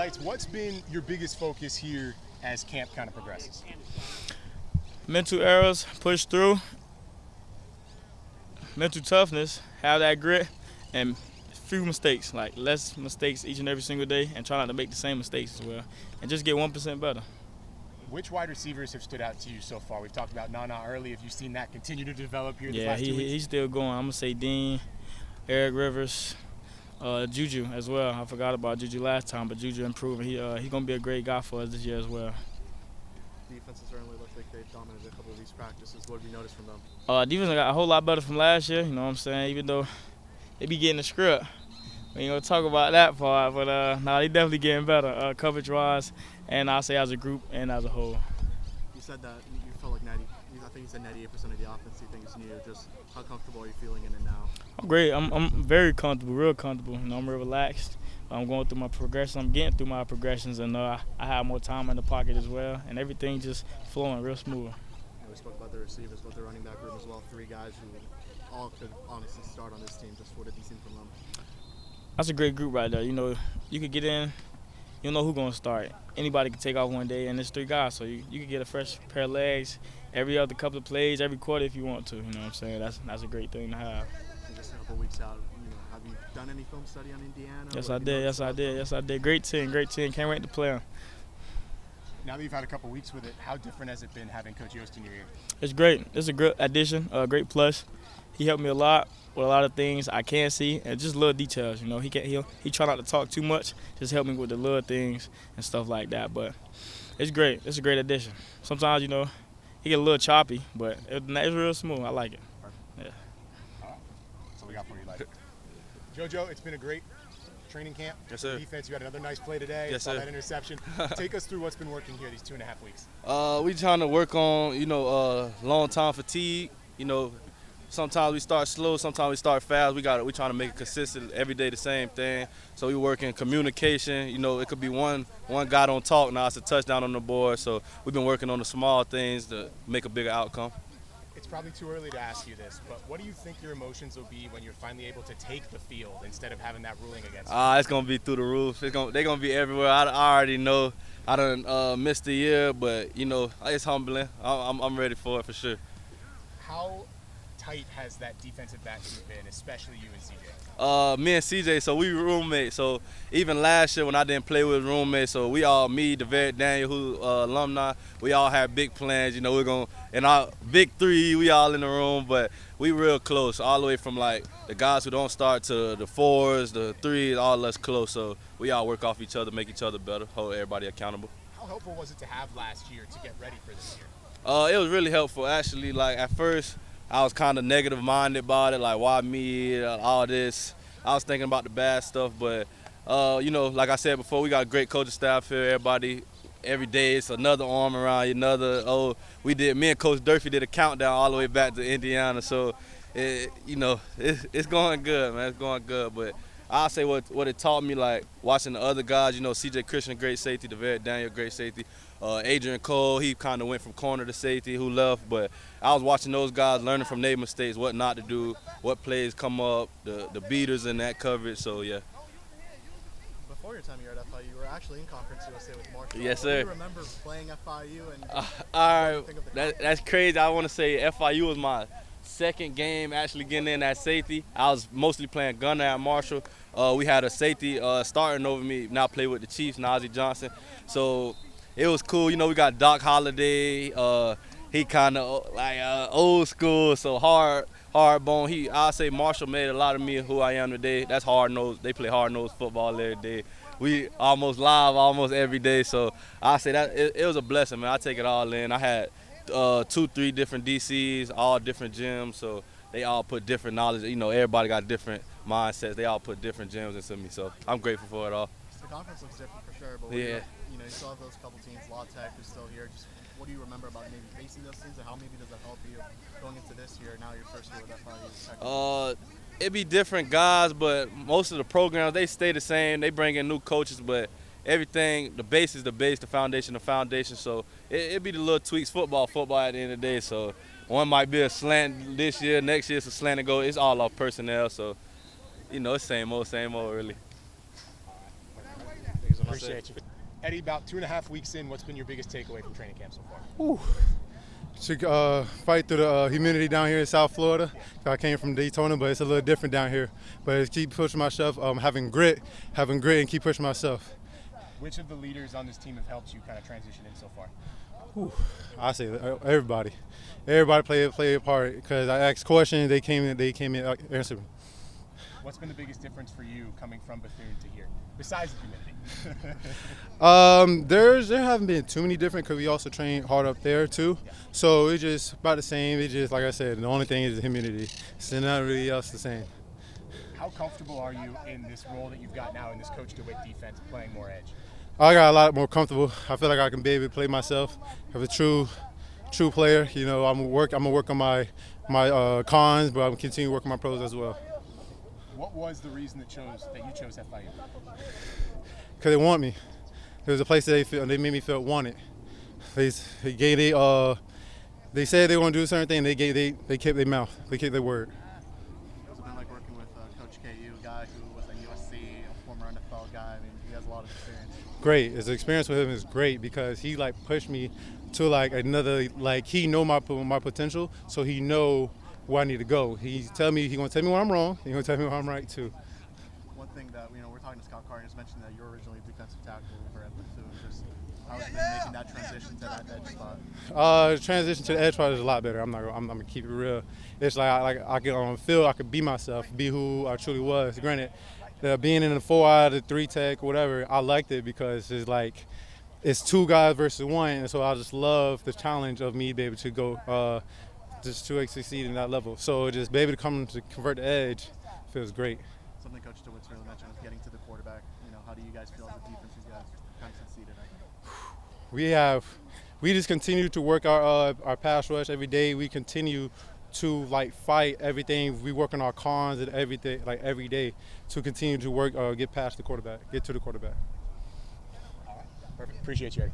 Lights, what's been your biggest focus here as camp kind of progresses? Mental errors, push through, mental toughness, have that grit, and few mistakes, like less mistakes each and every single day, and try not to make the same mistakes as well, and just get 1% better. Which wide receivers have stood out to you so far? We've talked about Nana early. Have you seen that continue to develop here these Yeah, last 2 weeks? he's still going. I'm gonna say Dean, Eric Rivers, Juju as well. I forgot about Juju last time, but Juju improving. He's gonna be a great guy for us this year as well. Defenses certainly looks like they've dominated a couple of these practices. What have you noticed from them? Defense got a whole lot better from last year. You know what I'm saying? Even though they be getting the script, we ain't gonna talk about that part. But they definitely getting better, coverage wise, and I'll say as a group and as a whole. You said that you felt like I think you said 98% of the offense you think is new. Just how comfortable are you feeling in it now? I'm great. I'm very comfortable, real comfortable. You know, I'm real relaxed. I'm going through my progression. I'm getting through my progressions, and I have more time in the pocket as well, and everything just flowing real smooth. We spoke about the receivers, about the running back room as well. 3 guys who all could honestly start on this team. Just what have you seen from them? That's a great group right there. You know, you could get in. You don't know who's going to start. Anybody can take off one day, and there's 3 guys, so you can get a fresh pair of legs every other couple of plays, every quarter if you want to. You know what I'm saying? That's a great thing to have. Just a couple weeks out, have you done any film study on Indiana? Yes, I did. Great team. Can't wait to play them. Now that you've had a couple weeks with it, how different has it been having Coach Yost in your ear? It's great. It's a good addition, a great plus. He helped me a lot with a lot of things I can't see, and just little details. You know, he try not to talk too much, just help me with the little things and stuff like that. But it's great. It's a great addition. Sometimes, you know, he get a little choppy, but it's real smooth. I like it. Yeah. All right. That's what we got for you, like. JoJo, it's been a great training camp. Yes, sir. Defense, you had another nice play today. Yes, Saw sir. that interception. Take us through what's been working here these 2.5 weeks. We trying to work on, long time fatigue. You know, sometimes we start slow, sometimes we start fast. We trying to make it consistent every day, the same thing. So we work in communication. You know, it could be one guy don't talk, now it's a touchdown on the board. So we've been working on the small things to make a bigger outcome. It's probably too early to ask you this, but what do you think your emotions will be when you're finally able to take the field instead of having that ruling against you? It's gonna be through the roof. They're gonna be everywhere. I already know. I done missed a year, but it's humbling. I'm ready for it for sure. How tight has that defensive back group been, especially you and CJ? Me and CJ, so we roommates. So even last year when I didn't play with roommates, so we all, me, DeVere Daniel, who alumni, we all had big plans. You know, we're going, in our big 3, we all in the room, but we real close, all the way from like the guys who don't start to the 4s, the 3s, all us close. So we all work off each other, make each other better, hold everybody accountable. How helpful was it to have last year to get ready for this year? It was really helpful, actually. Like at first, I was kind of negative-minded about it, like why me, all this. I was thinking about the bad stuff, but like I said before, we got a great coaching staff here. Everybody, every day it's another arm around you, me and Coach Durfee did a countdown all the way back to Indiana, so it's going good, man. It's going good, but I'll say what it taught me, like watching the other guys, CJ Christian, great safety, DeVere Daniel, great safety. Adrian Cole, he kind of went from corner to safety, who left, but I was watching those guys learning from their mistakes, what not to do, what plays come up, the beaters in that coverage, so yeah. Before your time here at FIU, you were actually in Conference USA with Marshall. Yes, sir. Do you remember playing FIU? And all right, that's crazy. I want to say FIU was my second game actually getting in at safety. I was mostly playing gunner at Marshall. We had a safety starting over me, now play with the Chiefs, Najee Johnson. So it was cool. We got Doc Holliday. He kind of like old school, so hard bone. I'll say Marshall made a lot of me who I am today. That's hard-nosed. They play hard-nosed football every day. We almost live almost every day, so I say that it was a blessing, man. I take it all in. I had 2-3 different DCs, all different gyms, so they all put different knowledge. Everybody got different mindsets. They all put different gyms into me, so I'm grateful for it all. The conference looks different for sure, but yeah. You still have those couple teams, La Tech, who's still here. Just what do you remember about maybe facing those teams, and how maybe does that help you going into this year, now your first year with FIU? It'd be different guys, but most of the programs, they stay the same. They bring in new coaches, but everything, the base is the base, the foundation, So it'd be the little tweaks, football at the end of the day. So one might be a slant this year, next year it's a slant and go. It's all off personnel, so, it's same old, really. Thank you so much. Appreciate you. Eddie, about 2.5 weeks in, what's been your biggest takeaway from training camp so far? To fight through the humidity down here in South Florida. I came from Daytona, but it's a little different down here. But it's keep pushing myself, having grit, and keep pushing myself. Which of the leaders on this team have helped you kind of transition in so far? I say everybody. Everybody play a part because I asked questions, they came in answered me. What's been the biggest difference for you coming from Bethune to here, besides the humidity? There haven't been too many different because we also train hard up there too. So it's just about the same. It's just like I said, the only thing is the humidity. So not really else the same. How comfortable are you in this role that you've got now in this Coach DeWitt defense, playing more edge? I got a lot more comfortable. I feel like I can be able to play myself. I'm a true player. You know, I'm gonna work on my cons, but I'm continue to work on my pros as well. What was the reason that you chose FIU? Because they want me. It was a place that they made me feel wanted. They said they want to do a certain thing. They kept their mouth. They kept their word. What's it been like working with Coach Keyone, a guy who was at USC, a former NFL guy? I mean, he has a lot of experience. Great. His experience with him is great because he pushed me to another, he know my potential, so he know where I need to go. He gonna tell me when I'm wrong. He gonna tell me when I'm right too. One thing that we're talking to Scott Carter, just mentioned that you're originally a defensive tackle over at Bethune. Just how has it been making that transition to that edge spot? The transition to the edge spot is a lot better. I'm gonna keep it real. It's I can on the field, I could be myself, be who I truly was. Granted, being in the 4 out of 3 tech, whatever, I liked it because it's 2 guys versus 1, and so I just love the challenge of me being able to go just to succeed in that level. So just be able to come to convert the edge feels great. Something Coach DeWitt's really mentioned is getting to the quarterback. How do you guys feel as a defense you guys kind of succeeded at? We just continue to work our pass rush every day. We continue to fight everything. We work on our cons and everything every day to continue to work get to the quarterback. All right. Perfect. Appreciate you, Eddie.